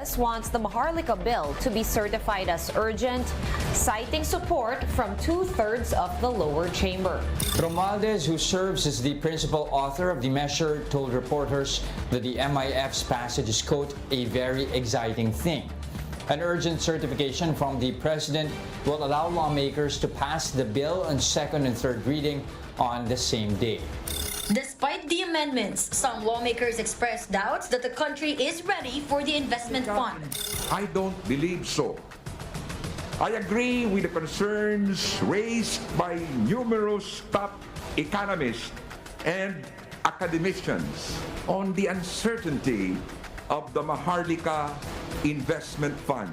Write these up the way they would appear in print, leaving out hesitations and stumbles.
Romualdez wants the Maharlika bill to be certified as urgent, citing support from 2/3 of the lower chamber. Romualdez, who serves as the principal author of the measure, told reporters that the MIF's passage is, quote, a very exciting thing. An urgent certification from the president will allow lawmakers to pass the bill on second and third reading on the same day. Despite the amendments, some lawmakers expressed doubts that the country is ready for the investment fund. I don't believe so. I agree with the concerns raised by numerous top economists and academicians on the uncertainty of the Maharlika Investment Fund.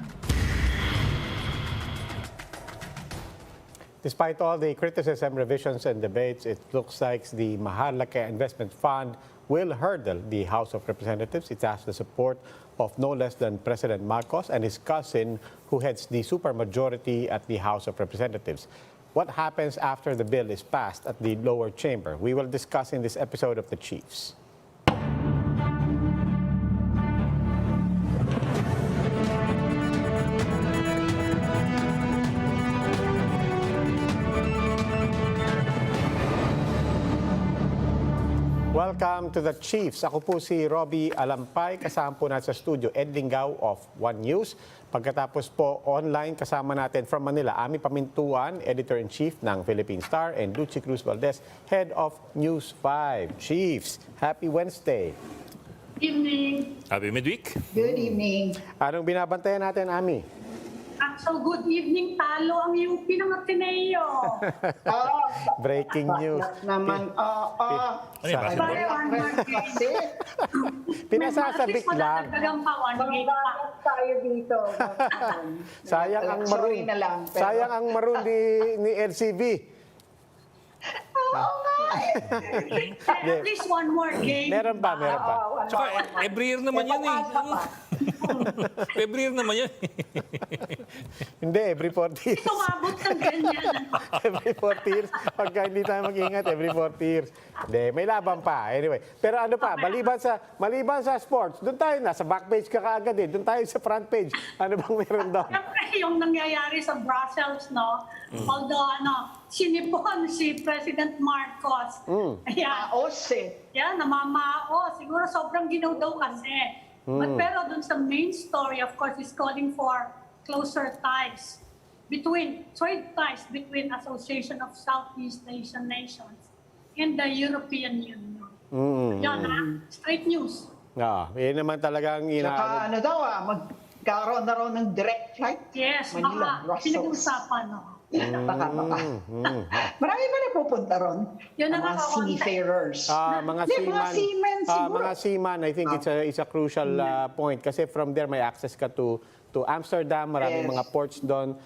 Despite all the criticism, revisions, and debates, it looks like the Maharlika Investment Fund will hurdle the House of Representatives. It has the support of no less than President Marcos and his cousin, who heads the supermajority at the House of Representatives. What happens after the bill is passed at the lower chamber? We will discuss in this episode of The Chiefs. Welcome to The Chiefs. Ako po si Robbie Alampay. Kasama po natin sa studio, Ed Lingao of One News. Pagkatapos po, online kasama natin from Manila, Ami Pamintuan, Editor-in-Chief ng Philippine Star, and Lucy Cruz Valdez, Head of News 5. Chiefs, happy Wednesday. Good evening. Happy midweek. Good evening. Anong binabantayan natin, Ami? So good evening, talo ang UP ng Ateneo. Breaking news. Naman, Ano yung basketball? kasi Pinasasabik lang. tayo dito. Sayang ang Sorry maroon. na lang. Pero, Sayang ang maroon ni LCV. Oo nga At least one more game. Meron pa. Tsaka every year naman yan eh. Every year naman yan. Hindi, every 40 years. Tumabot ng ganyan. Every 40 years. Pagka hindi tayo mag-ingat, every 40 years. Hindi, may laban pa. Anyway, pero ano pa, maliban sa sports, doon tayo na, sa back page ka kaagad eh. Doon tayo sa front page. Ano bang meron doon? Siyempre, yung nangyayari sa Brussels, no? Although, sinipon si President Marcos. Ayan. Yan, namamao. Siguro sobrang ginaw-daw kasi. But pero dun sa main story, of course, is calling for closer ties between Association of Southeast Asian Nations and the European Union. Yan, straight news. Yun naman talagang Saka magkaroon na raw ng direct flight. Yes, Manila, Brussels. Pinag-usapan, no? Baka. Marami ba napupunta ron? Yun ang mga seafarers. Mga seaman, I think it's a crucial point kasi from there may access ka to Amsterdam, maraming mga ports doon,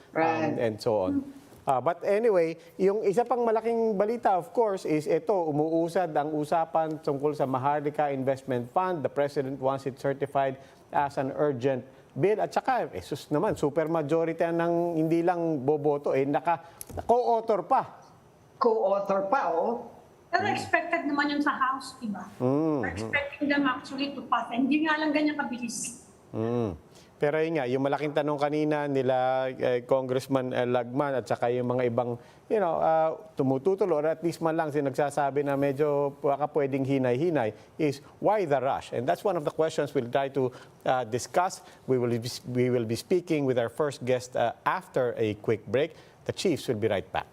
and so on. But anyway, yung isa pang malaking balita, of course, is ito, umuusad ang usapan tungkol sa Maharlika Investment Fund. The President wants it certified as an urgent bill. At saka, naman, supermajority ng hindi lang boboto, naka-co-author pa. Co-author pa, Pero expected naman yun sa House, diba? We're expecting them actually to pass. Hindi nga lang ganyan kabilis. Pero yun nga, yung malaking tanong kanina nila Congressman Lagman at saka yung mga ibang, tumututol or at least man lang sinagsasabi na medyo baka pwedeng hinay-hinay is why the rush? And that's one of the questions we'll try to discuss. We will be speaking with our first guest after a quick break. The Chiefs will be right back.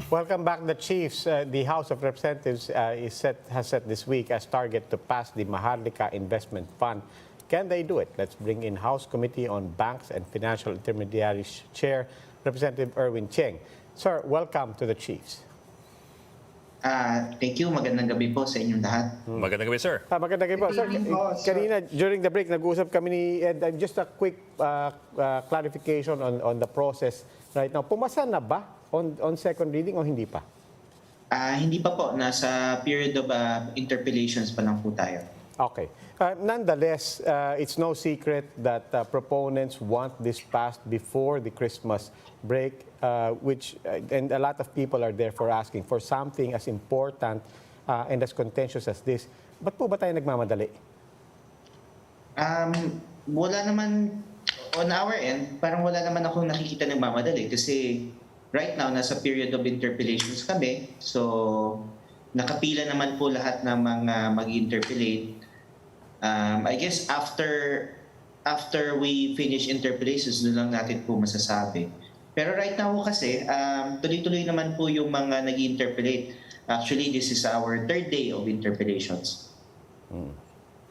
Welcome back, the Chiefs. The House of Representatives has set this week as target to pass the Maharlika Investment Fund. Can they do it? Let's bring in House Committee on Banks and Financial Intermediaries Chair, Representative Irwin Tieng. Sir, welcome to the Chiefs. Thank you. Magandang gabi po sa inyong lahat. Magandang gabi, sir. Magandang gabi po. Sir, kanina during the break, nag-usap kami ni Ed. Just a quick clarification on the process right now. Pumasa na ba on second reading o hindi pa? Hindi pa po. Nasa period of interpellations pa lang po tayo. Okay. Nonetheless, it's no secret that proponents want this passed before the Christmas break, and a lot of people are therefore asking for something as important and as contentious as this. Ba't po ba tayo nagmamadali? Wala naman, on our end, parang wala naman akong nakikita nagmamadali kasi right now, nasa period of interpellations kami. So, nakapila naman po lahat ng mga mag-interpellate. I guess after we finish interpellations, doon lang natin po masasabi. Pero right now kasi, tuloy-tuloy naman po yung mga nag-interpellate. Actually, this is our third day of interpellations.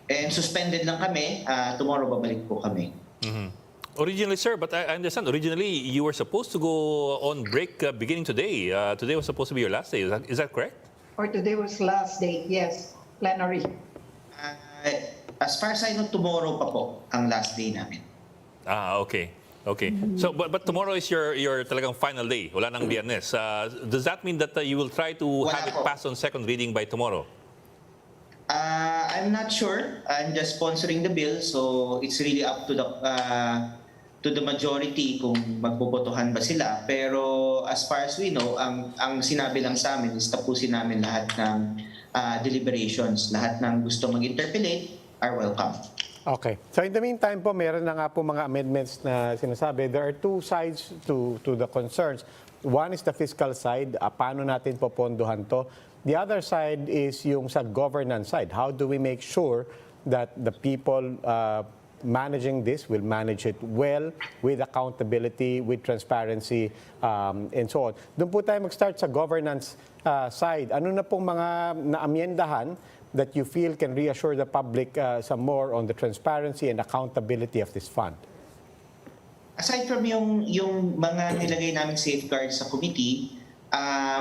And suspended lang kami. Tomorrow, babalik po kami. Originally, sir, but I understand, originally you were supposed to go on break beginning today. Today was supposed to be your last day. Is that correct? Or today was last day, yes, plenary. As far as I know, tomorrow pa po ang last day namin. Okay. Okay. So, but tomorrow is your talagang final day. Wala nang Biyernes. Does that mean that you will try to Wala have it po. passed on second reading by tomorrow? I'm not sure. I'm just sponsoring the bill, so it's really up to the majority kung magbobotohan ba sila. Pero as far as we know, ang sinabi lang sa amin is tapusin namin lahat ng deliberations. Lahat ng gusto mag-interpellate are welcome. Okay. So in the meantime po, meron na nga po mga amendments na sinasabi. There are two sides to the concerns. One is the fiscal side. Paano natin popondohan to? The other side is yung sa governance side. How do we make sure that the people managing this will manage it well, with accountability, with transparency, and so on. Doon po tayo mag-start sa governance side. Ano na pong mga naamyendahan that you feel can reassure the public some more on the transparency and accountability of this fund? Aside from yung mga nilagay naming safeguards sa committee,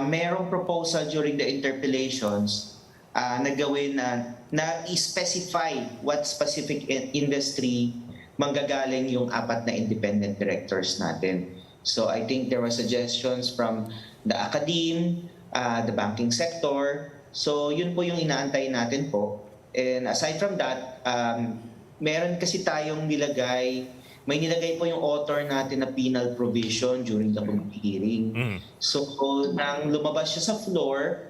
merong proposal during the interpellations na gawin na i-specify what specific industry manggagaling yung 4 na independent directors natin. So I think there were suggestions from the academe, the banking sector. So yun po yung inaantay natin po. And aside from that, meron kasi tayong may nilagay po yung author natin na penal provision during the committee hearing. So nang lumabas siya sa floor,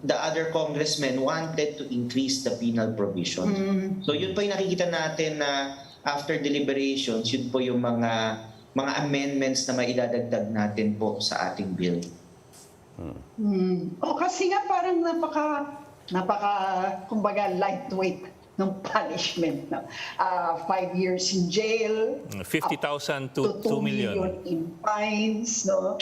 the other congressmen wanted to increase the penal provision. So yun po yung nakikita natin na after deliberations, yun po yung mga amendments na maidadagdag natin po sa ating bill. Kasi nga parang kumbaga lightweight ng punishment. No? 5 years in jail. 50,000 to 2 million. In fines. No?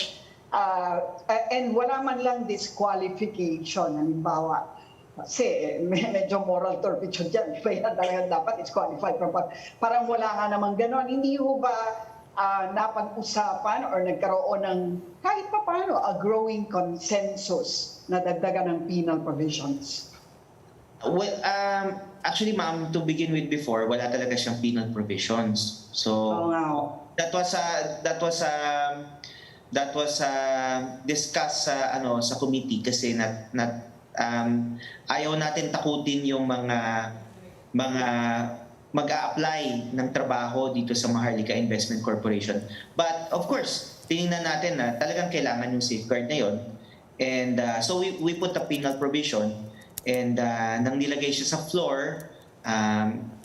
And wala man lang disqualification. Halimbawa, kasi medyo moral turpitude dyan. Kaya talagang dapat disqualified. Parang wala nga naman ganon. Hindi ho ba napag-usapan or nagkaroon ng kahit pa paano a growing consensus na dagdagan ng penal provisions? Well, actually, ma'am, to begin with before, wala talaga siyang penal provisions. So that was discussed sa committee kasi ayaw natin takutin yung mga mag-a-apply ng trabaho dito sa Maharlika Investment Corporation. But of course, tinignan natin na talagang kailangan yung safeguard na yon. And so we put a penal provision. And nang nilagay siya sa floor,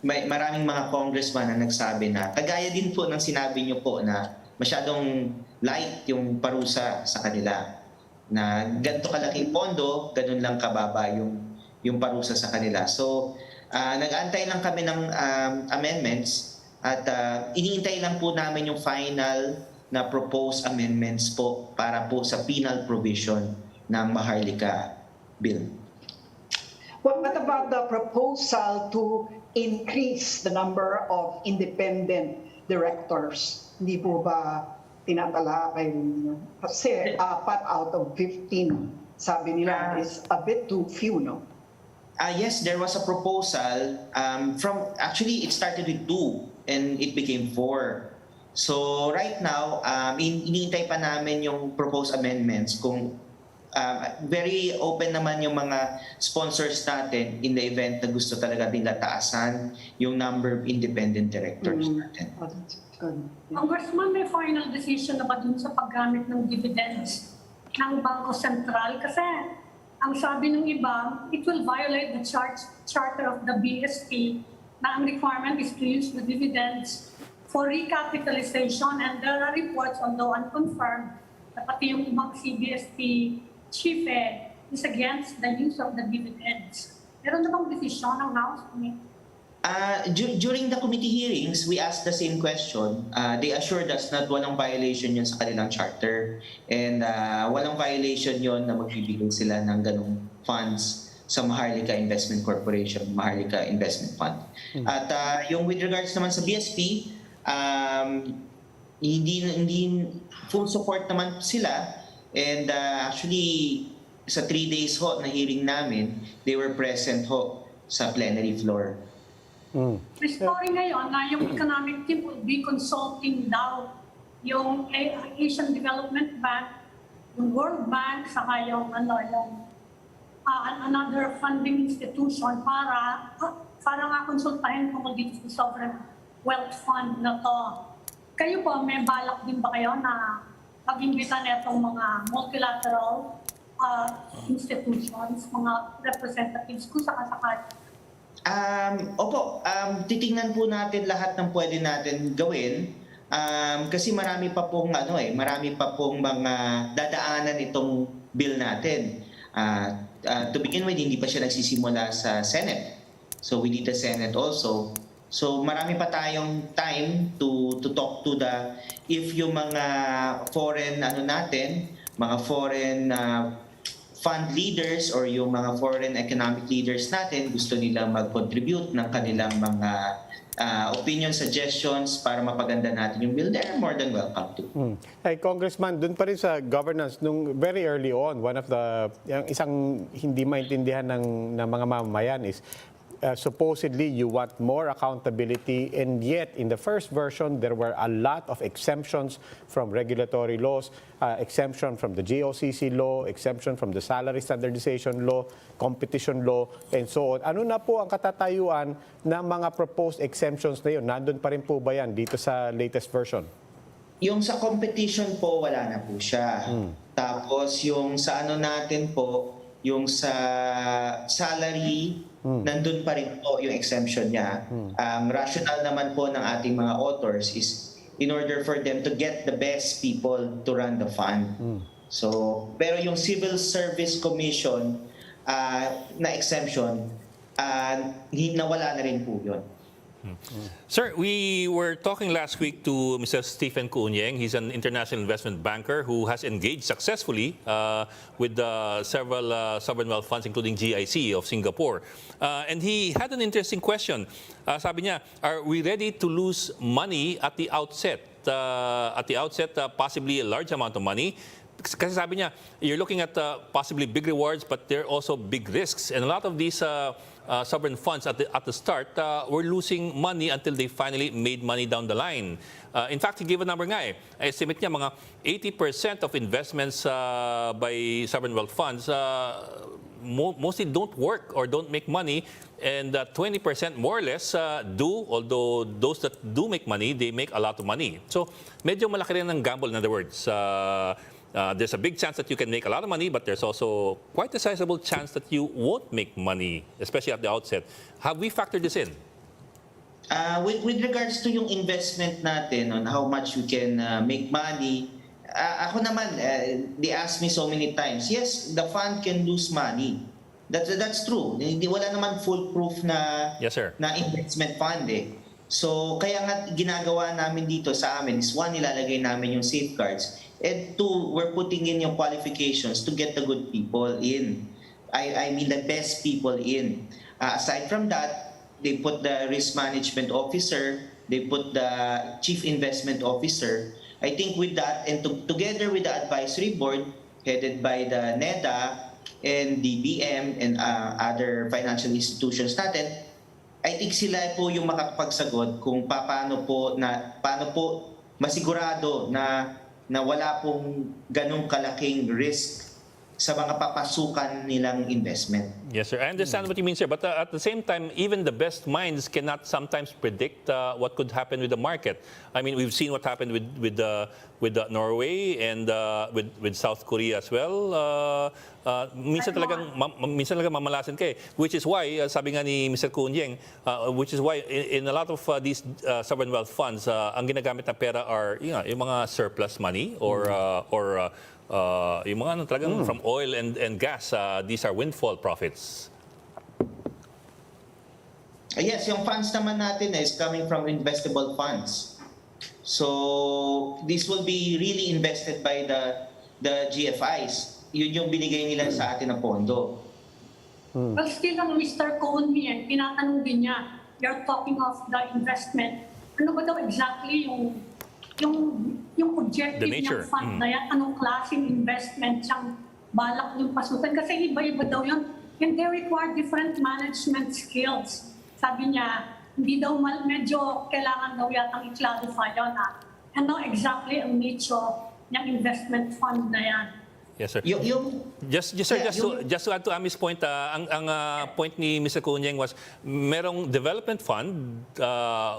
maraming mga congressman na nagsabi na kagaya din po ng sinabi niyo po na masyadong light yung parusa sa kanila. Na ganito kalaking pondo, ganun lang kababa yung parusa sa kanila. So nag-aantay lang kami ng amendments at iniintay lang po namin yung final na proposed amendments po para po sa penal provision ng Maharlika Bill. What about the proposal to increase the number of independent directors? Hindi po ba tinatalakay ninyo? Kasi 4 out of 15, sabi nila, is a bit too few, no? Yes, there was a proposal actually it started with 2 and it became 4. So right now, iniintay pa namin yung proposed amendments kung very open naman yung mga sponsors natin in the event na gusto talaga nila taasan yung number of independent directors natin. Congressman, may final decision na ba dun sa paggamit ng dividends ng Bangko Sentral? Kasi ang sabi ng iba, it will violate the charter of the BSP na ang requirement is to use the dividends for recapitalization, and there are reports, although unconfirmed, na pati yung ibang CBSP chief is against the use of the dividends. Meron na bang desisyon ng House? During the committee hearings, we asked the same question. They assured us na walang violation yun sa kanilang charter, and walang violation yun na magbibigay sila ng ganong funds sa Maharlika Investment Corporation, Maharlika Investment Fund. At yung with regards naman sa BSP, hindi full support naman sila, and actually sa 3 days ho na hearing namin, they were present ho sa plenary floor. Restoring ngayon na yung economic team will be consulting daw yung Asian Development Bank, yung World Bank, saka yung another funding institution para nga konsultahin tungkol dito sa sovereign wealth fund na to. Kayo po, may balak din ba kayo na pag-imbita na itong mga multilateral institutions, mga representatives kung sakasakali? Opo, titingnan po natin lahat ng pwede natin gawin, kasi marami pa pong mga dadaanan itong bill natin. To begin with, hindi pa siya nagsisimula sa Senate. So we need the Senate also. So marami pa tayong time to talk to if yung mga foreign mga foreign fund leaders or yung mga foreign economic leaders natin gusto nila mag-contribute ng kanilang mga opinion, suggestions para mapaganda natin yung bill, they're more than welcome to. Hey, Congressman, dun pa rin sa governance, nung very early on, isang hindi maintindihan ng mga mamamayan is supposedly you want more accountability, and yet in the first version there were a lot of exemptions from regulatory laws, exemption from the GOCC law, exemption from the salary standardization law, competition law, and so on. Ano na po ang katatayuan ng mga proposed exemptions na yun? Nandun pa rin po ba yan dito sa latest version? Yung sa competition po, wala na po siya. Tapos yung sa natin po, yung sa salary, nandun pa rin po yung exemption niya. Ang rationale naman po ng ating mga authors is in order for them to get the best people to run the fund. So, pero yung Civil Service Commission na exemption, nawala na rin po yun. Sir, we were talking last week to Mr. Stephen Tieng. He's an international investment banker who has engaged successfully with several sovereign wealth funds, including GIC of Singapore. And he had an interesting question. Sabi niya, are we ready to lose money at the outset? Possibly a large amount of money. Kasi sabi niya, you're looking at possibly big rewards, but there are also big risks. And a lot of these sovereign funds at the start were losing money until they finally made money down the line. In fact, he gave a number nga estimate niya mga 80% of investments by sovereign wealth funds mostly don't work or don't make money, and 20% more or less do, although those that do make money, they make a lot of money. So medyo malaki rin ang gamble, in other words. There's a big chance that you can make a lot of money, but there's also quite a sizable chance that you won't make money, especially at the outset. Have we factored this in? With regards to yung investment natin on how much you can make money, ako naman, they ask me so many times, yes, the fund can lose money. That's true. Wala naman foolproof na, yes, sir, na investment fund . So kaya nga ginagawa namin dito sa amin is one, nilalagay namin yung safeguards, and two, we're putting in yung qualifications to get the good people in. I mean the best people in. Aside from that, they put the risk management officer, they put the chief investment officer. I think with that, and together with the advisory board headed by the NEDA and the BM and other financial institutions natin, I think sila po yung makakapagsagot kung paano po masigurado na wala pong ganong kalaking risk sa mga papasukan nilang investment. Yes, sir. I understand what you mean, sir. But at the same time, even the best minds cannot sometimes predict what could happen with the market. I mean, we've seen what happened with Norway and with South Korea as well. Minsan talagang mamalasin ka eh. Which is why, sabi nga ni Mr. Kunyeng, which is why in a lot of these sovereign wealth funds, ang ginagamit na pera are yung mga surplus money or yung mga talagang from oil and gas, these are windfall profits. Yes, yung funds naman natin is coming from investable funds. So this will be really invested by the GFIs. Yun yung binigay nila sa atin na pondo. But still, ang Mr. Cohen, tinatanong din niya, you're talking of the investment. Ano ba daw exactly yung objective ng fund na yan, anong klaseng investment siyang balak yung pasukan. Kasi iba-iba daw yun. And they require different management skills. Sabi niya, hindi daw medyo kailangan daw yatang i-clarify yun ano exactly ang nature ng investment fund na yan. Yes, sir. Just to add to Ami's point, ang point ni Mr. Kunyeng was merong development fund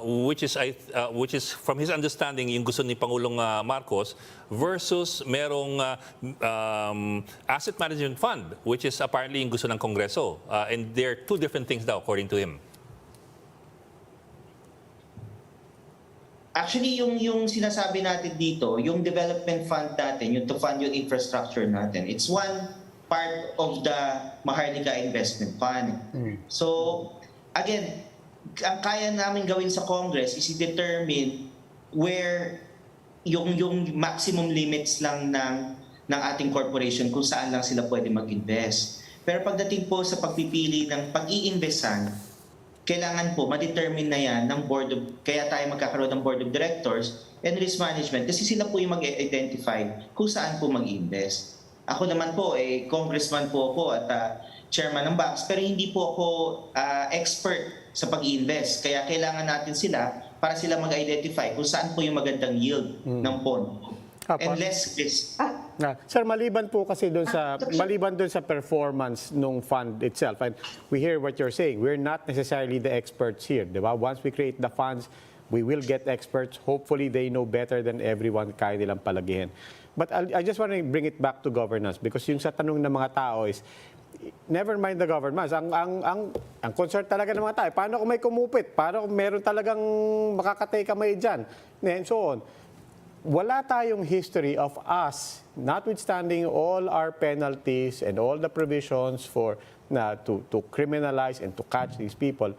which is from his understanding yung gusto ni Pangulong Marcos versus merong asset management fund which is apparently yung gusto ng Kongreso. And they're two different things daw according to him. Actually, yung sinasabi natin dito, yung development fund natin, yung to fund yung infrastructure natin, it's one part of the Maharlika Investment Fund. So, again, ang kaya namin gawin sa Congress is i-determine where yung maximum limits lang ng ating corporation kung saan lang sila pwede mag-invest. Pero pagdating po sa pagpipili ng pag-i-investan, kailangan po ma-determine na yan ng kaya tayo magkakaroon ng board of directors and risk management kasi sila po yung mag-identify kung saan po mag-invest. Ako naman po, congressman po ako at chairman ng Banks, pero hindi po ako expert sa pag-invest. Kaya kailangan natin sila para sila mag-identify kung saan po yung magandang yield ng pondo. And less risk. Sir, maliban po kasi doon sa performance ng fund itself, and we hear what you're saying, we're not necessarily the experts here, di ba? Once we create the funds, we will get experts. Hopefully, they know better than everyone, kaya nilang palagihin. But I just want to bring it back to governance because yung sa tanong ng mga tao is, never mind the governance. Ang concern talaga ng mga tao, paano kung may kumupit? Paano kung meron talagang makakatay kamay dyan? And so on. Wala tayong history of us, notwithstanding all our penalties and all the provisions to criminalize and to catch these people,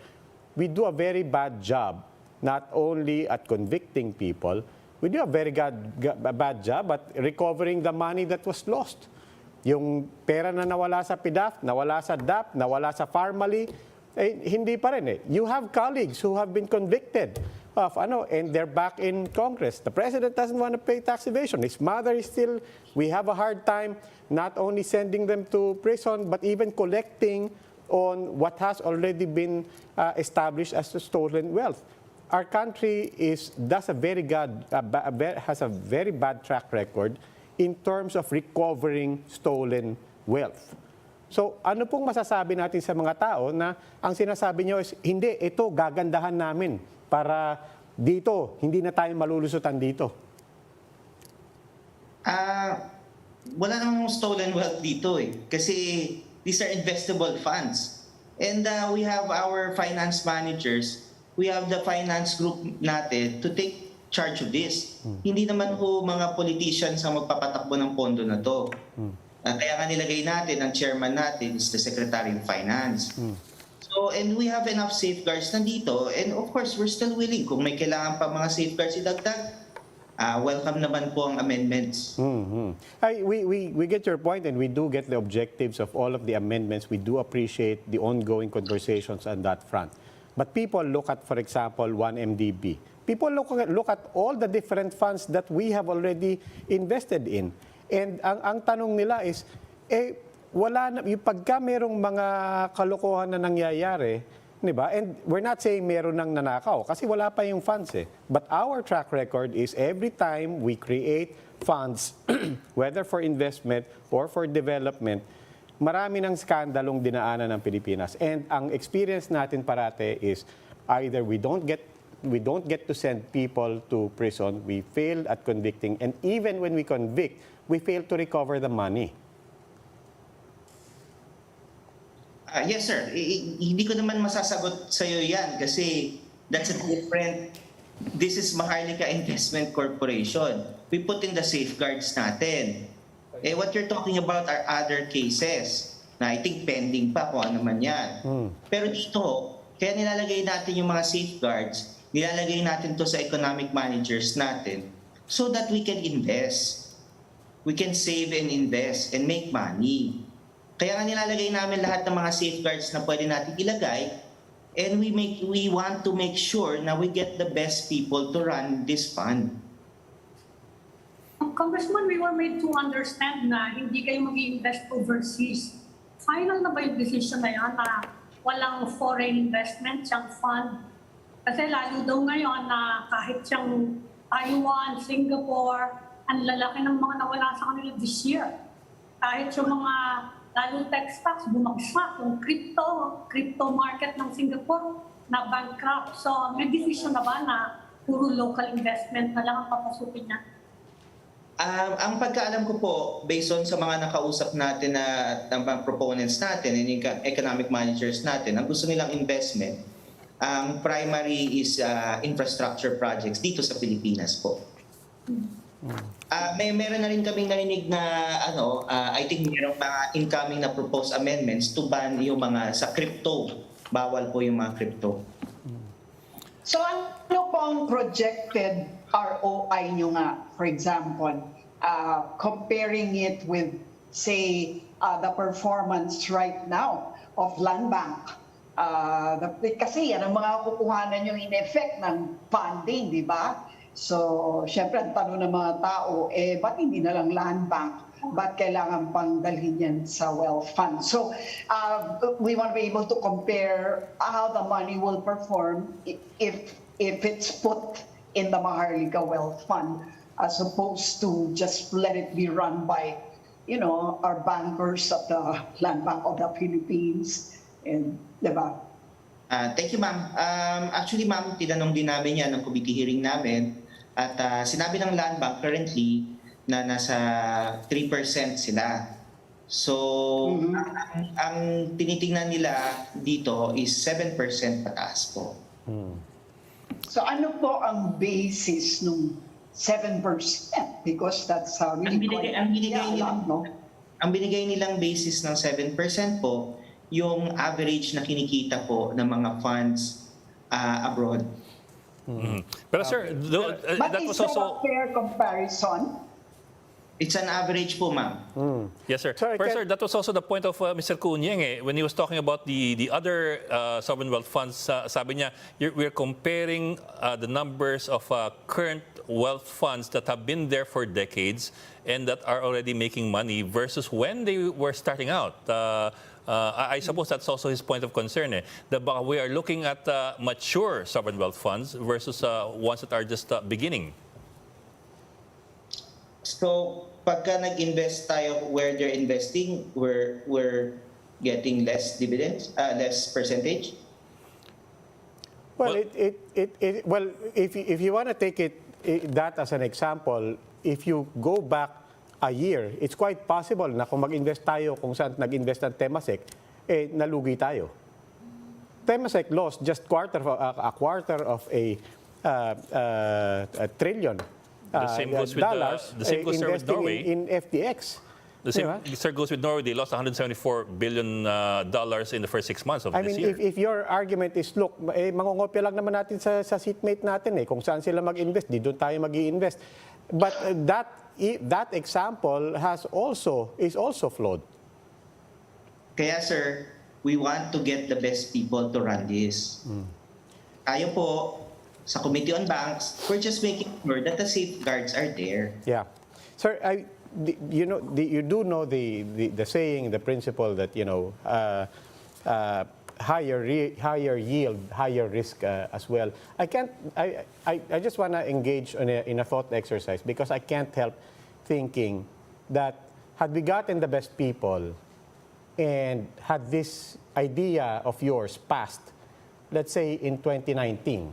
we do a very bad job, not only at convicting people, we do a very bad job at recovering the money that was lost. Yung pera na nawala sa PDAF, nawala sa DAP, nawala sa Farmally, hindi pa rin eh. You have colleagues who have been convicted of and they're back in Congress. The president doesn't want to pay tax evasion. His mother is still, we have a hard time not only sending them to prison, but even collecting on what has already been established as stolen wealth. Our country has a very bad track record in terms of recovering stolen wealth. So ano pong masasabi natin sa mga tao na ang sinasabi nyo is, hindi, ito gagandahan namin para dito, hindi na tayo malulusutan dito? Wala namang stolen wealth dito eh. Kasi these are investable funds. And we have our finance managers, we have the finance group natin to take charge of this. Hindi naman po mga politicians ang magpapatakbo ng pondo na to. Kaya nga nilagay natin, ang chairman natin is the Secretary of Finance. So, and we have enough safeguards nandito. And of course, we're still willing. Kung may kailangan pa mga safeguards idagdag, welcome naman po ang amendments. We get your point, and we do get the objectives of all of the amendments. We do appreciate the ongoing conversations on that front. But people look at, for example, 1MDB. People look at all the different funds that we have already invested in. And ang tanong nila is, wala na, yung pagka merong mga kalokohan na nangyayari, di ba? And we're not saying meron nang nanakaw kasi wala pa yung funds eh. But our track record is every time we create funds, whether for investment or for development, marami ng skandalong dinaanan ng Pilipinas. And ang experience natin parate is either we don't get to send people to prison, we fail at convicting, and even when we convict, we fail to recover the money. Yes, sir. Hindi ko naman masasagot sa iyo yan kasi that's a different... This is Maharlika Investment Corporation. We put in the safeguards natin. What you're talking about are other cases na I think pending pa kung ano man yan. Pero dito, kaya nilalagay natin yung mga safeguards, nilalagay natin to sa economic managers natin so that we can invest. We can save and invest and make money. Kaya nga nilalagay namin lahat ng mga safeguards na pwede natin ilagay, and we want to make sure na we get the best people to run this fund. Congressman, we were made to understand na hindi kayo mag-invest overseas. Final na ba yung decision na yan na walang foreign investment siyang fund? Kasi lalo daw ngayon na kahit siyang Taiwan, Singapore, ang lalaki ng mga nawala sa kanila this year. Kahit yung mga lalo tech stocks bumagsak, yung crypto market ng Singapore na bankrupt. So may decision na ba na puro local investment na lang ang papasukin niya? Ang pagkaalam ko po, based on sa mga nakausap natin na mga proponents natin and economic managers natin, ang gusto nilang investment, ang primary is infrastructure projects dito sa Pilipinas po. Meron na rin kaming narinig na I think mayroong mga incoming na proposed amendments to ban yung mga sa crypto. Bawal po yung mga crypto. So ano po ang projected ROI nyo nga, for example, comparing it with, say, the performance right now of land bank? Kasi yan ang mga kukuhanan yung in-effect ng funding, di ba? So, syempre, ang tanong ng mga tao, ba't hindi na lang land bank? Ba't kailangan pang dalhin yan sa wealth fund? So, we want to be able to compare how the money will perform if it's put in the Maharlika Wealth Fund as opposed to just let it be run by, our bankers of the Land Bank of the Philippines. And, diba? Thank you, ma'am. Actually, ma'am, tinanong din namin yan ng committee hearing namin. At sinabi ng Land Bank currently na nasa 3% sila. So, ang tinitingnan nila dito is 7% pataas po. So ano po ang basis nung 7%? Because that's really ang binigay nilang basis ng 7% po, yung average na kinikita po ng mga funds abroad. Pero sir, but that is was that also... a fair comparison? It's an average po, ma'am. Yes, sir. Sorry, But sir, that was also the point of Mr. Kunyeng when he was talking about the other sovereign wealth funds. Sabi niya, we're comparing the numbers of current wealth funds that have been there for decades and that are already making money versus when they were starting out. I suppose that's also his point of concern. That we are looking at mature sovereign wealth funds versus ones that are just beginning. So, pagka nag-invest tayo where they're investing, we're getting less dividends, less percentage? Well, if you want to take that as an example, if you go back a year, it's quite possible na kung mag-invest tayo kung saan nag-invest ng Temasek, nalugi tayo. Temasek lost just a quarter of a trillion The same goes with dollars the same goes with investing Norway. in FTX. The same Diba? sir goes with Norway. They lost $174 billion dollars in the first 6 months of I this mean, year. if your argument is, look, mangungopia lang naman natin sa seatmate natin eh. Kung saan sila mag-invest, di doon tayo mag-i-invest. But that example is also flawed. Kaya sir, we want to get the best people to run this. Tayo po, sa Committee on Banks, we're just making sure that the safeguards are there. Yeah. Sir, you do know the saying, the principle that, higher yield, higher risk as well. I just want to engage in a thought exercise because I can't help thinking that had we gotten the best people and had this idea of yours passed, let's say in 2019,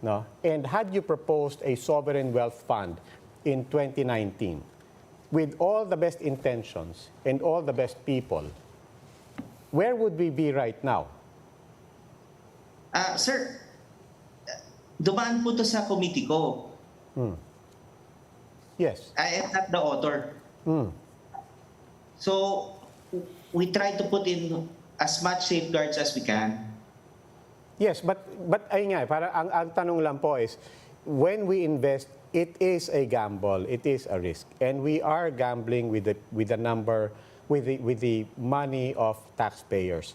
no? And had you proposed a sovereign wealth fund in 2019 with all the best intentions and all the best people, where would we be right now? Sir, dumaan po to sa committee ko. Yes. I am not the author. So, we try to put in as much safeguards as we can. Yes, but ayun nga, para ang tanong lang po is, when we invest, it is a gamble, it is a risk, and we are gambling with the money of taxpayers.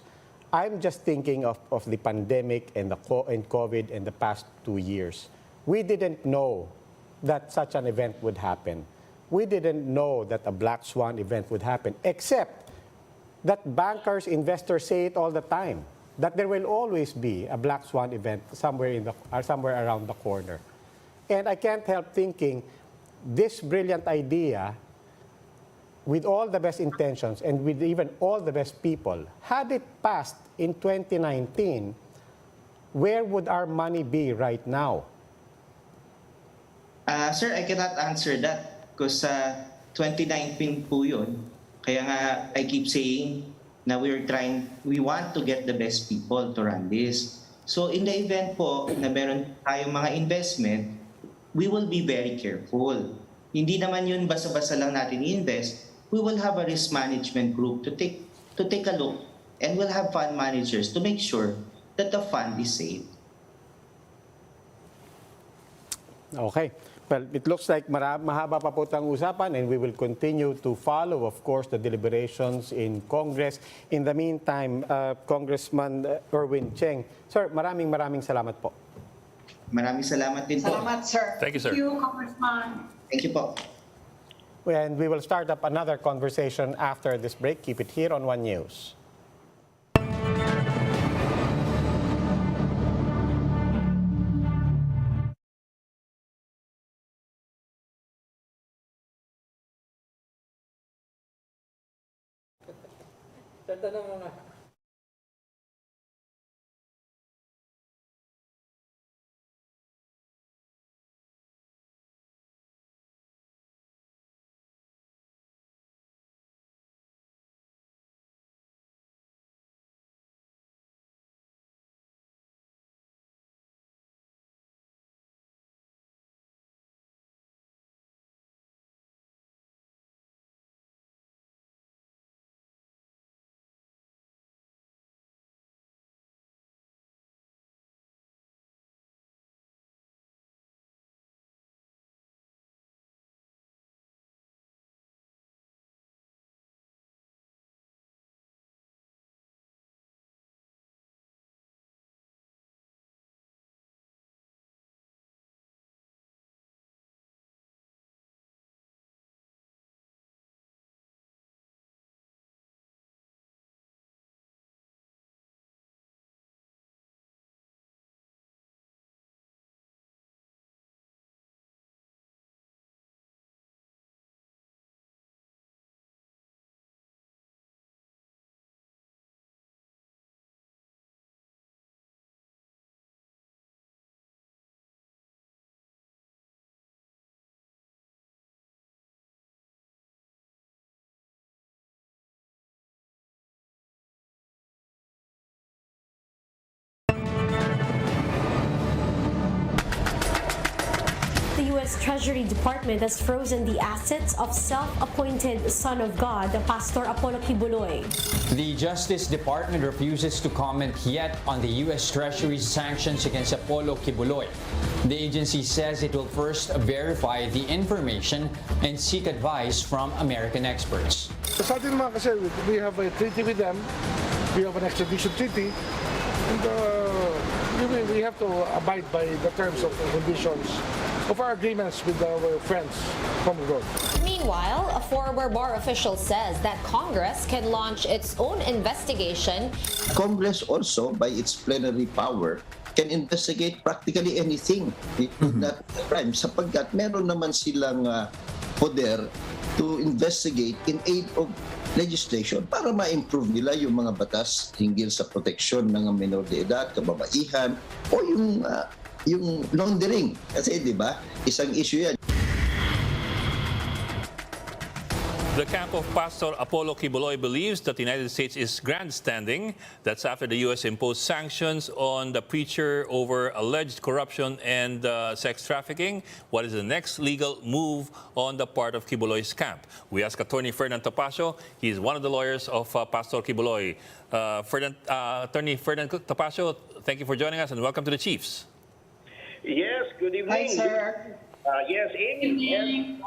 I'm just thinking of the pandemic and COVID in the past 2 years. We didn't know that such an event would happen. We didn't know that a black swan event would happen, except that bankers, investors say it all the time, that there will always be a black swan event somewhere around the corner. And I can't help thinking, this brilliant idea, with all the best intentions and with even all the best people, had it passed in 2019, where would our money be right now? Sir, I cannot answer that because 2019 po yun. Kaya nga, I keep saying na we want to get the best people to run this. So in the event po na meron tayong mga investment, we will be very careful. Hindi naman yun basta-basta lang natin i-invest. We will have a risk management group to take a look, and we'll have fund managers to make sure that the fund is safe. Okay. Well, it looks like mahaba pa po itong usapan, and we will continue to follow, of course, the deliberations in Congress. In the meantime, Congressman Irwin Tieng, sir, maraming salamat po. Maraming salamat din po. Salamat, sir. Thank you, sir. Thank you, Congressman. Thank you po. And we will start up another conversation after this break. Keep it here on One News. U.S. Treasury Department has frozen the assets of self-appointed son of God, Pastor Apollo Quiboloy. The Justice Department refuses to comment yet on the U.S. Treasury's sanctions against Apollo Quiboloy. The agency says it will first verify the information and seek advice from American experts. Sa atin naman kasi we have a treaty with them, we have an extradition treaty, and we have to abide by the terms of the conditions of our agreements with our friends from abroad. Meanwhile, a former bar official says that Congress can launch its own investigation. Congress also, by its plenary power, can investigate practically anything in that crime sapagkat meron naman silang poder to investigate in aid of legislation para ma-improve nila yung mga batas hinggil sa proteksyon ng minor de edad, kababaihan o yung laundering. Kasi di ba, isang issue yan. The camp of Pastor Apollo Quiboloy believes that the United States is grandstanding. That's after the U.S. imposed sanctions on the preacher over alleged corruption and sex trafficking. What is the next legal move on the part of Quiboloy's camp? We ask Attorney Ferdinand Topacio. He is one of the lawyers of Pastor Quiboloy. Attorney Ferdinand Topacio, thank you for joining us and welcome to the Chiefs. Yes, good evening. Hi, sir. Yes, Amy.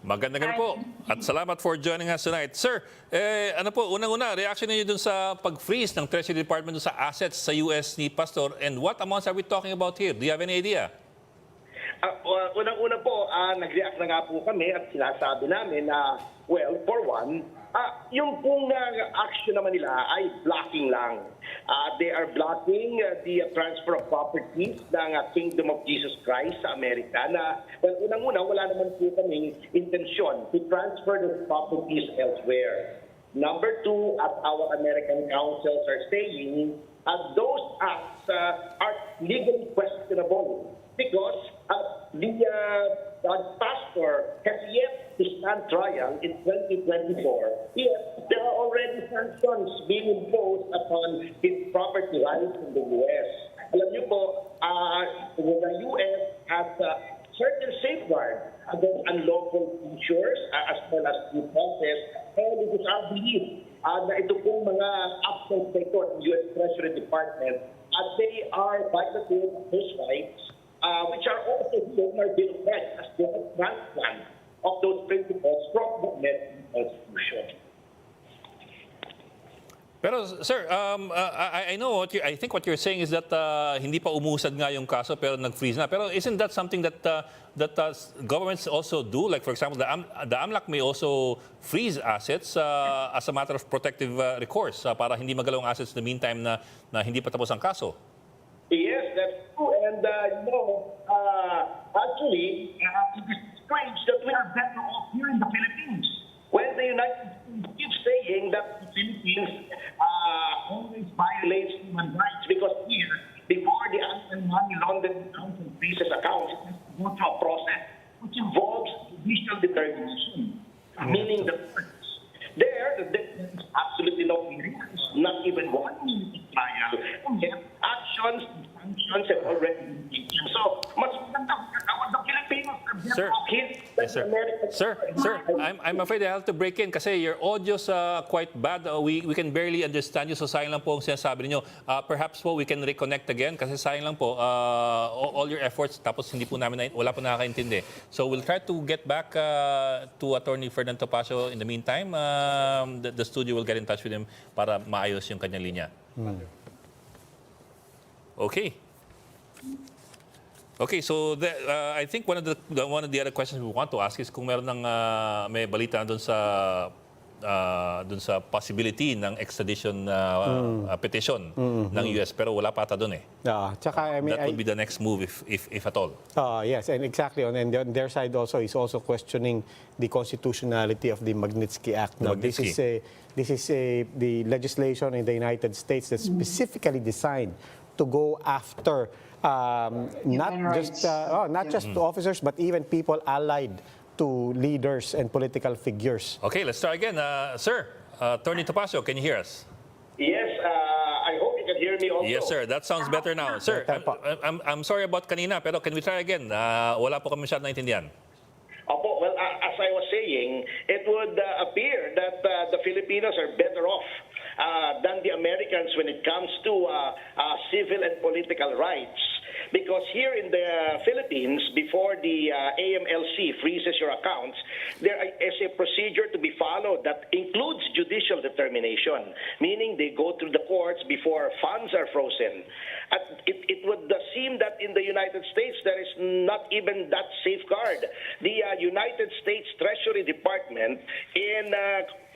Magandang gabi po at salamat for joining us tonight. Sir, ano po, unang-una, reaction niyo dun sa pag-freeze ng Treasury Department dun sa assets sa US ni Pastor, and what amounts are we talking about here? Do you have any idea? Unang-una po, nag-react na nga po kami at sinasabi namin na, well, for one, yung pong action naman nila ay blocking lang. They are blocking the transfer of properties ng Kingdom of Jesus Christ sa Amerika na, well, unang-una, wala naman po kaming intensyon to transfer those properties elsewhere. Number two, as our American counsels are saying, those acts are legally questionable because the pastor has yet to stand trial in 2024. Yet, there are already sanctions being imposed upon his property rights in the U.S. Alam niyo po, the U.S. has certain safeguards against unlawful seizures as well as due process. And it is our belief na ito pong mga actions na ito ng U.S. Treasury Department, they are violating those rights, which are also shown in our Bill of Rights as the transplant of those principles from the American Constitution. Pero sir, I know I think what you're saying is that hindi pa umusad nga yung kaso pero nag-freeze na. Pero isn't that something that governments also do? Like for example, the AMLAC may also freeze assets as a matter of protective recourse para hindi magalaw ang assets in the meantime na hindi pa tapos ang kaso. Yes, that's true. And actually, it is strange that we are better off here in the Philippines when the United States keeps saying that the Philippines always violates human rights because here, before the anti-money laundering council freezes accounts, it has to go through a process which involves judicial determination, meaning the courts. There is absolutely no hearing, not even 1 minute trial, and yet actions, sanctions have already been taken. So, mas maganda the Filipinos are better off here than the Americans. Sir, I'm afraid I have to break in kasi your audio's quite bad. We can barely understand you, so sayang lang po ang sinasabi niyo. Perhaps po we can reconnect again kasi sayang lang po all your efforts tapos hindi po namin wala po nakakaintindi. So we'll try to get back to Attorney Ferdinand Topacio in the meantime. The studio will get in touch with him para maayos yung kanyang linya. Okay, so I think one of the other questions we want to ask is kung meron ng may balita doon sa possibility ng extradition petition ng US pero wala pa ata doon eh. Tsaka, that would be the next move if at all. Yes, and exactly. And on their side also is also questioning the constitutionality of the Magnitsky Act. Now, this is the legislation in the United States that's specifically designed to go after not just officers but even people allied to leaders and political figures. Okay, let's try again. Sir, Attorney Topacio, can you hear us? Yes, I hope you can hear me also. Yes, sir. That sounds better now. Sir, I'm sorry about kanina, pero can we try again? Wala po kami masyadong naintindihan. Opo, well, as I was saying, it would appear that the Filipinos are better off than the Americans when it comes to civil and political rights. Because here in the Philippines, before the AMLC freezes your accounts, there is a procedure to be followed that includes judicial determination, meaning they go through the courts before funds are frozen. It would seem that in the United States, there is not even that safeguard. The United States Treasury Department, in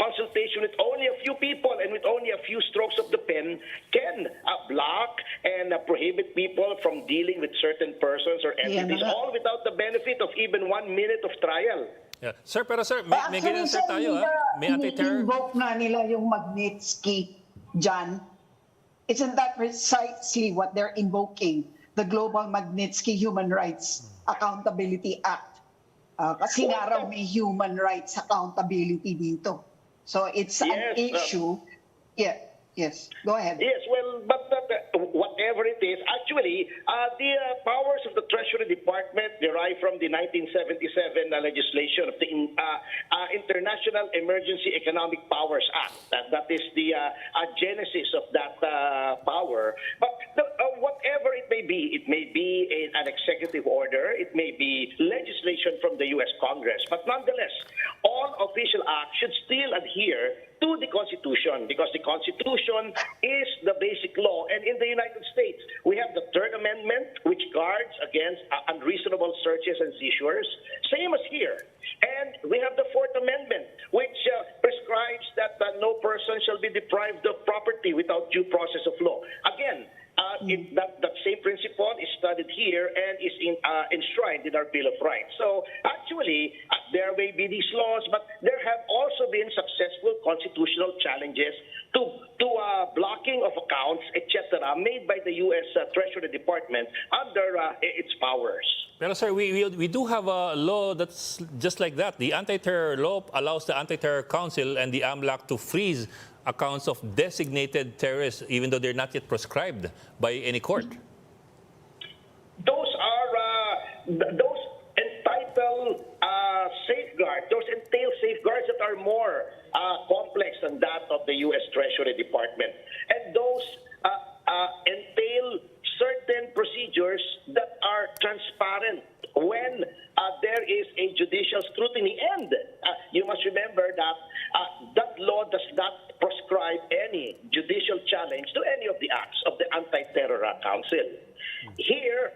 consultation with only a few people and with only a few strokes of the pen, can block and prohibit people from dealing with certain persons or entities, all without the benefit of even 1 minute of trial. Yeah. Sir, pero sir, may ganyan sir tayo, may anti-terror. Invoke na nila yung Magnitsky dyan. Isn't that precisely what they're invoking? The Global Magnitsky Human Rights Accountability Act. Kasi nga raw may human rights accountability dito. So it's an issue. Yes, go ahead. Yes, well, but whatever it is, actually, the powers of the Treasury Department derive from the 1977 legislation of the International Emergency Economic Powers Act. That is the genesis of that power. But whatever it may be an executive order, it may be legislation from the U.S. Congress. But nonetheless, all official acts should still adhere to the Constitution, because the Constitution is the basic law. And in the United States, we have the Third Amendment, which guards against unreasonable searches and seizures, same as here. And we have the Fourth Amendment, which prescribes that no person shall be deprived of property without due process of law. Again, that same principle is studied here and is enshrined in our Bill of Rights. So actually, there may be these laws, but there have also been successful constitutional challenges to blocking of accounts, etc., made by the U.S. Treasury Department under its powers. Pero sir, we do have a law that's just like that. The anti-terror law allows the Anti-Terror Council and the AMLAC to freeze accounts of designated terrorists, even though they're not yet proscribed by any court. Those entail safeguards that are more complex than that of the U.S. Treasury Department, and those entail certain procedures that are transparent when there is a judicial scrutiny. And you must remember that that law does not prescribe any judicial challenge to any of the acts of the Anti-Terror Council. Here,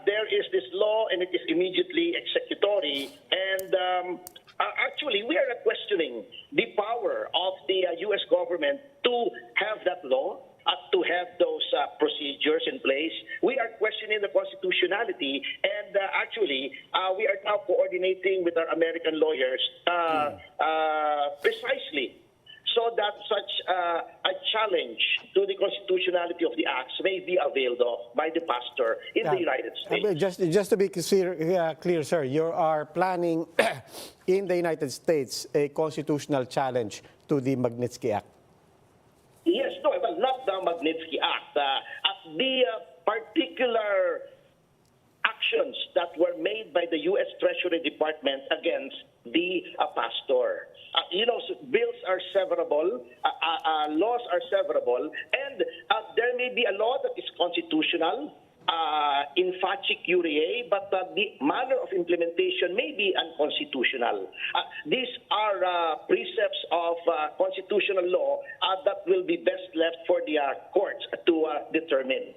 there is this law, and it is immediately executory. And actually, we are not questioning the power of the U.S. government to have that law, to have those procedures in place. We are questioning the constitutionality, and actually, we are now coordinating with our American lawyers precisely so that such a challenge to the constitutionality of the acts may be availed of by the pastor in the United States. Just to be clear, sir, you are planning in the United States a constitutional challenge to the Magnitsky Act. Yes, no, well, not the Magnitsky Act. The particular actions that were made by the U.S. Treasury Department against the pastor. So bills are severable, laws are severable, and there may be a law that is constitutional, in facie curiae, but the manner of implementation may be unconstitutional. These are precepts of constitutional law that will be best left for the courts to determine.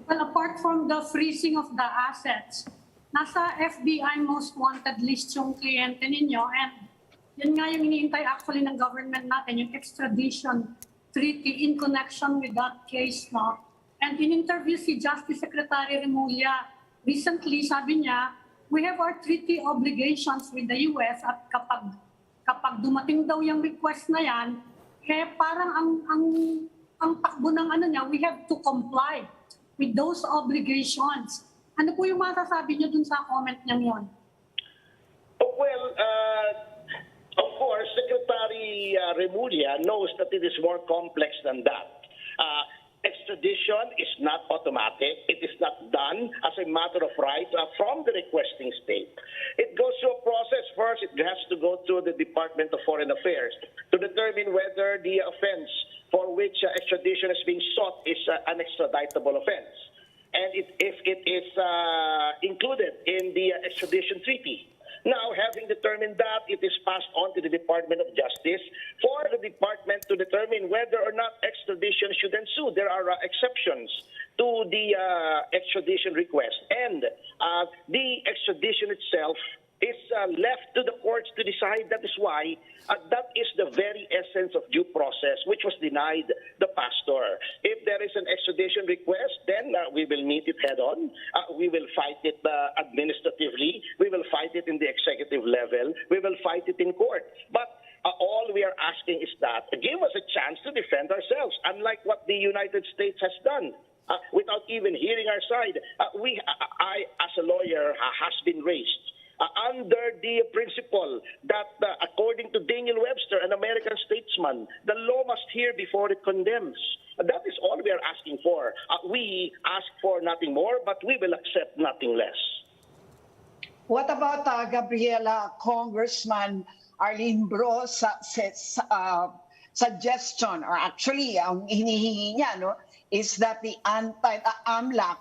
Well, apart from the freezing of the assets, nasa FBI most wanted list yung kliyente ninyo, and yun nga yung iniintay actually ng government natin, yung extradition treaty in connection with that case, no? And in interview si Justice Secretary Remulla, recently sabi niya, we have our treaty obligations with the US, at kapag dumating daw yung request na yan, parang ang takbo ng niya, we have to comply with those obligations. Ano po yung masasabi niyo dun sa comment niya yun? Well, of course, Secretary Remulla knows that it is more complex than that. Extradition is not automatic. It is not done as a matter of right from the requesting state. It goes through a process. First, it has to go through the Department of Foreign Affairs to determine whether the offense for which extradition is being sought is an extraditable offense. And if it is included in the extradition treaty. Now, having determined that, it is passed on to the Department of Justice for the department to determine whether or not extradition should ensue. There are exceptions to the extradition request. And the extradition itself is left to the courts to decide. That is why that is the very essence of due process, which was denied the pastor. If there is an extradition request, then we will meet it head on. We will fight it administratively. We will fight it in the executive level. We will fight it in court. But all we are asking is that give us a chance to defend ourselves, unlike what the United States has done. Without even hearing our side, I, as a lawyer, has been raised under the principle that, according to Daniel Webster, an American statesman, the law must hear before it condemns. That is all we are asking for. We ask for nothing more, but we will accept nothing less. What about Gabriela, Congressman Arlene Bros' suggestion, or actually, ang hinihingi niya, no, is that the AMLAC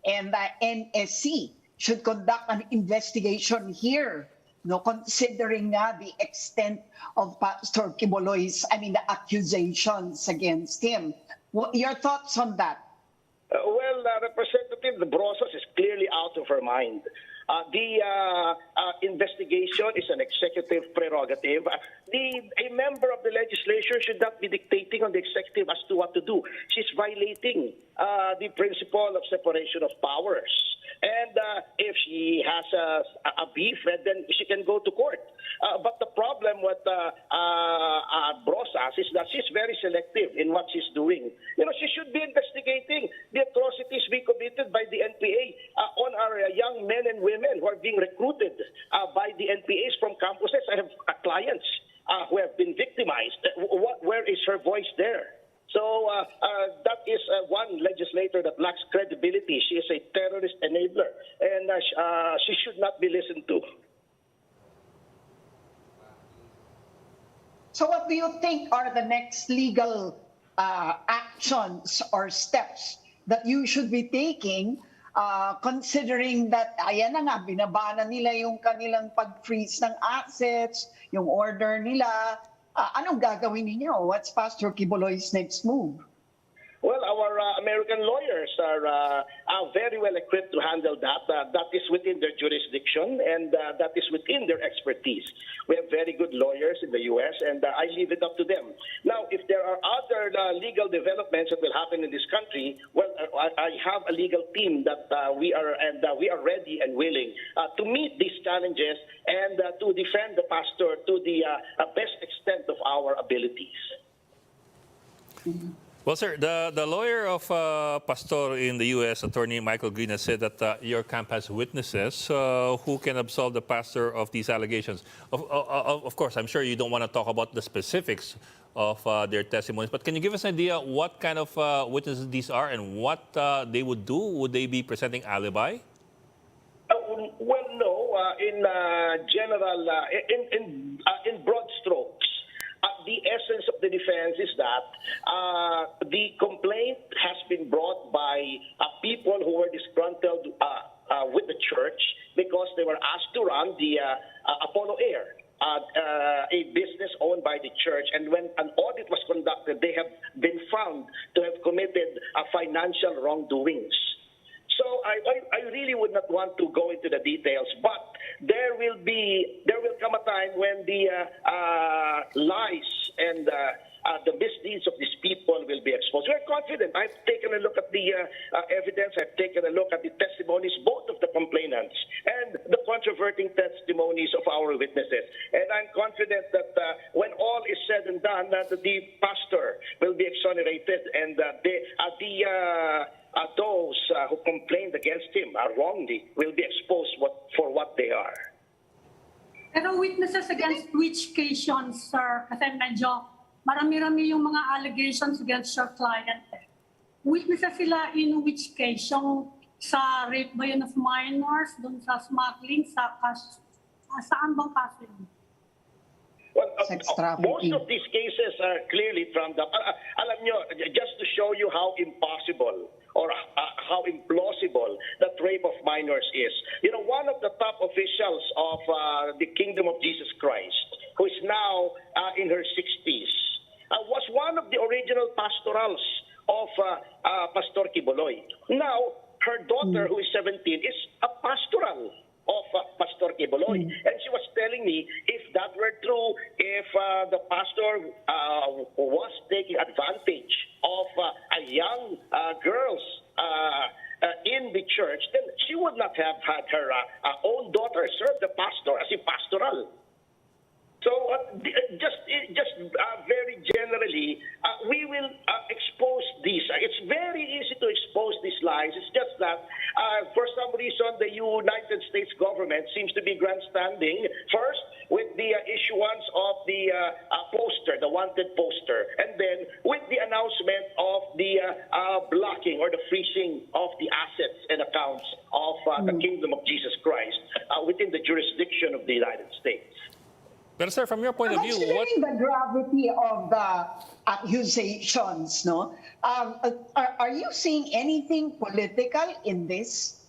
and the NSC should conduct an investigation here, no, considering the extent of Pastor Quiboloy's, the accusations against him. What your thoughts on that? Well, Representative, the process is clearly out of her mind. The investigation is an executive prerogative. A member of the legislature should not be dictating on the executive as to what to do. She's violating the principle of separation of powers. And if she has a beef, then she can go to court. But the problem with Brosas is that she's very selective in what she's doing. She should be investigating the atrocities being committed by the NPA on our young men and women who are being recruited by the NPAs from campuses. I have clients who have been victimized. Where is her voice there? So that is one legislator that lacks credibility. She is a terrorist enabler, and she should not be listened to. So what do you think are the next legal actions or steps that you should be taking, considering that, ayan na nga, binabana nila yung kanilang pag-freeze ng assets, yung order nila? Anong gagawin ninyo? What's Pastor Quiboloy's next move? Well, our American lawyers are very well equipped to handle that. That is within their jurisdiction, and that is within their expertise. We have very good lawyers in the U.S., and I leave it up to them. Now, if there are other legal developments that will happen in this country, well, I have a legal team that we are ready and willing to meet these challenges and to defend the pastor to the best extent of our abilities. Well, sir, the lawyer of Pastor in the U.S., Attorney Michael Green, has said that your camp has witnesses who can absolve the pastor of these allegations. Of course, I'm sure you don't want to talk about the specifics of their testimonies, but can you give us an idea what kind of witnesses these are and what they would do? Would they be presenting alibi? Well, no. In general, in broad strokes, the essence of the defense is that the complaint has been brought by people who were disgruntled with the church because they were asked to run the Apollo Air, a business owned by the church. And when an audit was conducted, they have been found to have committed financial wrongdoings. So I really would not want to go into the details, but there will come a time when the lies and the misdeeds of these people will be exposed. We're confident. I've taken a look at the evidence. I've taken a look at the testimonies, both of the complainants and the controverting testimonies of our witnesses. And I'm confident that when all is said and done, that the pastor will be exonerated, and those who complained against him wrongly will be exposed for what they are. Pero witnesses against which occasions, sir? Kasi medyo marami-rami yung mga allegations against your client. Witnesses sila in which case? Yung sa rape ba yun of minors, dun sa smuggling, saan bang kaso yun? Well, Sex most trafficking. of these cases are clearly from the... alam nyo, just to show you how impossible or how implausible that rape of minors is. You know, one of the top officials of the Kingdom of Jesus Christ, who is now in her 60s, was one of the original pastorals of Pastor Quiboloy. Now, her daughter, who is 17, is a pastoral of Pastor Quiboloy. And she was telling me, if that were true, if the pastor was taking advantage of a young girls in the church, then she would not have had her own daughter serve the pastor as a pastoral. So just very generally, we will expose these. It's very easy to expose these lies. It's just that for some reason the United States government seems to be grandstanding first with the issuance of the poster, the wanted poster, and then with the announcement of the blocking or the freezing of the assets and accounts of the Kingdom of Jesus Christ within the jurisdiction of the United States. But sir, from your point of view, what... Considering the gravity of the accusations, no, are you seeing anything political in this?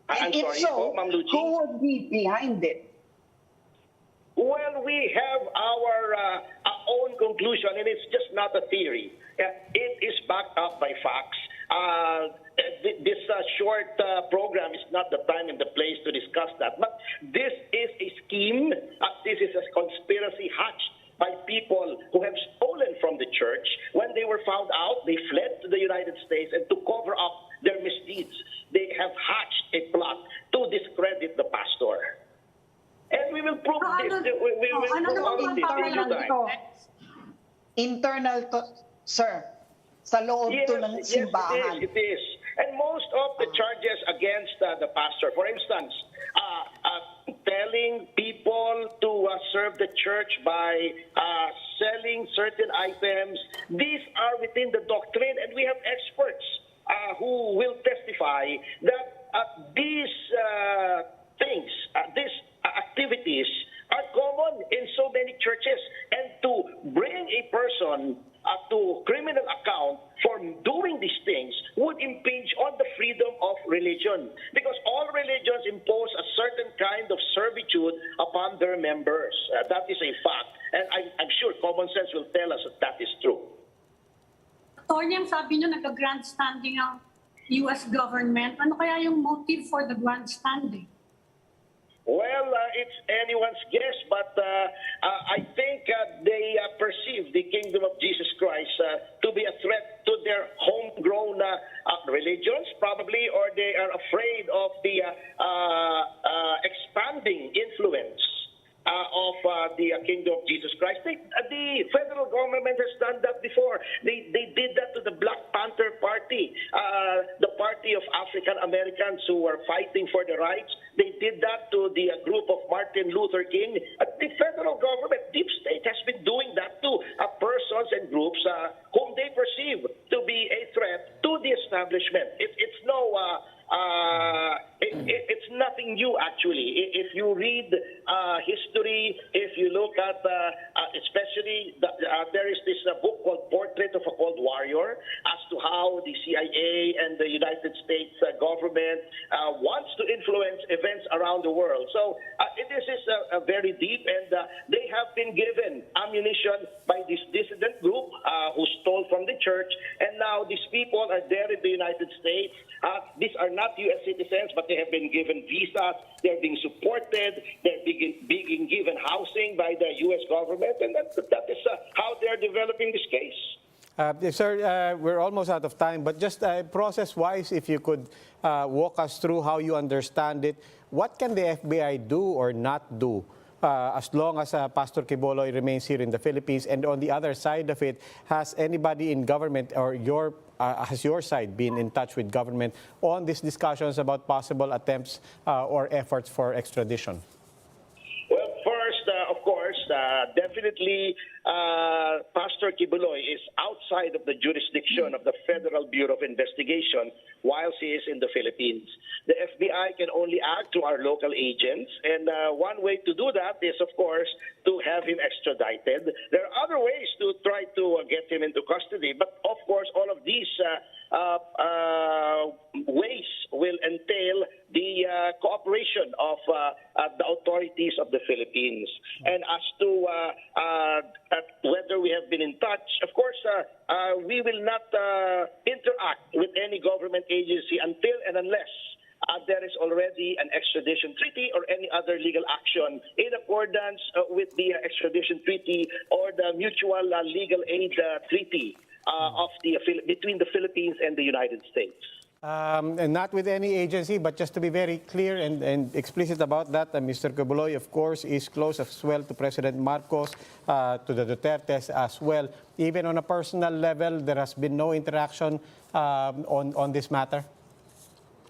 And if so, who would be behind it? Well, we have our own conclusion, and it's just not a theory. It is backed up by facts. This short program is not the time and the place to discuss that. But this is a scheme. This is a conspiracy hatched by people who have stolen from the church. When they were found out, they fled to the United States, and to cover up their misdeeds, they have hatched a plot to discredit the pastor. And we will prove this. We will prove this in due time. Internal to, sir, sa loob to ng simbahan. Yes, it is. And most of the charges against the pastor, for instance, telling people to serve the church by selling certain items, these are within the doctrine, and we have experts who will testify that these things, these activities are common in so many churches, and to bring a person to criminal account for doing these things would impinge on the freedom of religion, because all religions impose a certain kind of servitude upon their members. That is a fact, and I'm sure common sense will tell us that that is true. Attorney, ang sabi niyo nag-grandstanding ang U.S. government. Ano kaya yung motive for the grandstanding? Well, it's anyone's guess, but I think they perceive the Kingdom of Jesus Christ to be a threat to their homegrown religions, probably, or they are afraid of the expanding influence of the Kingdom of Jesus Christ. The federal government has done that before. They did that to the Black Panther Party, the party of African Americans who were fighting for the rights. They did that to the group of Martin Luther King. The federal government, deep state, has been doing that to persons and groups whom they perceive to be a threat to the establishment. It's no... it's nothing new, actually. If you read history, if you look at, especially, there is this book called Portrait of a Cold Warrior, as to how the CIA and the United States government wants to influence events around the world. So this is very deep, and they have been given ammunition by this dissident group who stole from the church, and now these people are there in the United States. These are not U.S. citizens, but they have been given visas, they're being supported, they're being given housing by the U.S. government, and that is how they're developing this case. Sir, we're almost out of time, but just process-wise, if you could walk us through how you understand it, what can the FBI do or not do as long as Pastor Quiboloy remains here in the Philippines? And on the other side of it, has anybody in government or has your side been in touch with government on these discussions about possible attempts or efforts for extradition? Well, first, Definitely, Pastor Quiboloy is outside of the jurisdiction of the Federal Bureau of Investigation while he is in the Philippines. The FBI can only act to our local agents, and one way to do that is, of course, to have him extradited. There are other ways to try to get him into custody, but of course, all of these ways will entail the cooperation of the authorities of the Philippines. And as to whether we have been in touch, of course, we will not interact with any government agency until and unless there is already an extradition treaty or any other legal action in accordance with the extradition treaty or the mutual legal aid treaty between the Philippines and the United States. And not with any agency, but just to be very clear and explicit about that, Mr. Quiboloy, of course, is close as well to President Marcos, to the Dutertes as well. Even on a personal level, there has been no interaction on this matter?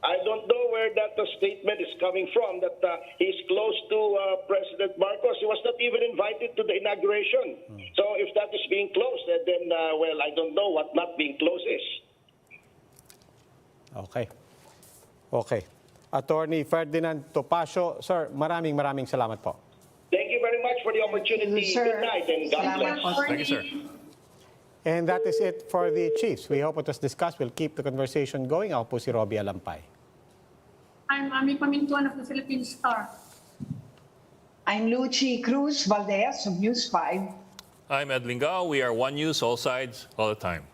I don't know where that statement is coming from, that he's close to President Marcos. He was not even invited to the inauguration. So if that is being close, then, well, I don't know what not being close is. Okay. Attorney Ferdinand Topacio, sir, maraming salamat po. Thank you very much for the opportunity. Good night and God bless. Thank you, sir. And that is it for the Chiefs. We hope it was discussed. We'll keep the conversation going. Ako po si Robbie Alampay. I'm Ami Pamintuan of the Philippine Star. I'm Lucy Cruz Valdez of News 5. I'm Ed Lingao. We are One News, all sides, all the time.